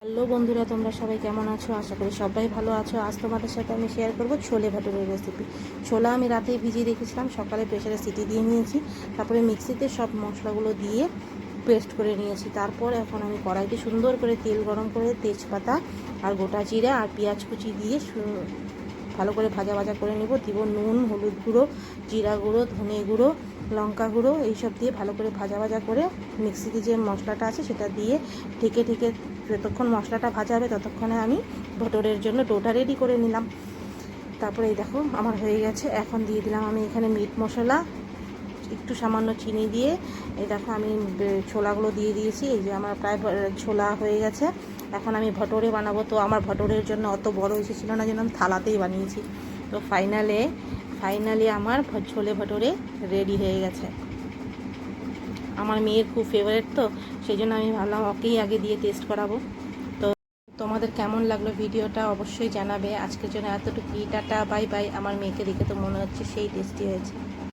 Hello বন্ধুরা, তোমরা সবাই কেমন আছো? আশা করি সবাই ভালো আছো। আজ তোমাদের সাথে আমি শেয়ার করব ছোলে ভাটুরের রেসিপি। ছোলা আমি রাতেই ভিজিয়ে রেখেছিলাম, সকালে প্রেসারে সিটি দিয়ে নিয়েছি, তারপরে মিক্সিতে সব মশলাগুলো দিয়ে পেস্ট করে নিয়েছি। তারপর এখন আমি কড়াইতে সুন্দর করে তেল গরম করে তেজপাতা আর গোটা জিরা আর পেঁয়াজ কুচি দিয়ে ভালো করে ভাজা ভাজা করে নেব। দিব নুন, হলুদ গুঁড়ো, জিরা গুঁড়ো, ধনে গুঁড়ো, লঙ্কা গুঁড়ো, এইসব দিয়ে ভালো করে ভাজা ভাজা করে মিক্সিতে যে মশলাটা আছে সেটা দিয়ে ঢেকে ঢেকে যতক্ষণ মশলাটা ভাজা হবে ততক্ষণে আমি ভটোরের জন্য ডোটা রেডি করে নিলাম। তারপরে এই দেখো আমার হয়ে গেছে। এখন দিয়ে দিলাম আমি এখানে মিট মশলা, একটু সামান্য চিনি দিয়ে এই দেখো আমি ছোলাগুলো দিয়ে দিয়েছি। এই যে আমার প্রায় ছোলা হয়ে গেছে। এখন আমি ভটোরে বানাবো, তো আমার ভটোরের জন্য অত বড় এসেছিলো না, যেন আমি থালাতেই বানিয়েছি। তো ফাইনালি আমার ছোলে ভটোরে রেডি হয়ে গেছে। আমার মেয়ের খুব ফেভারিট, তো সেই জন্য আমি ভাবলাম ওকেই আগে দিয়ে টেস্ট করাবো। তো তোমাদের কেমন লাগলো ভিডিওটা অবশ্যই জানাবে। আজকের জন্য এতটুকুই, টাটা বাই বাই। আমার মেয়েকে দেখে তো মনে হচ্ছে সেই টেস্টি হয়েছে।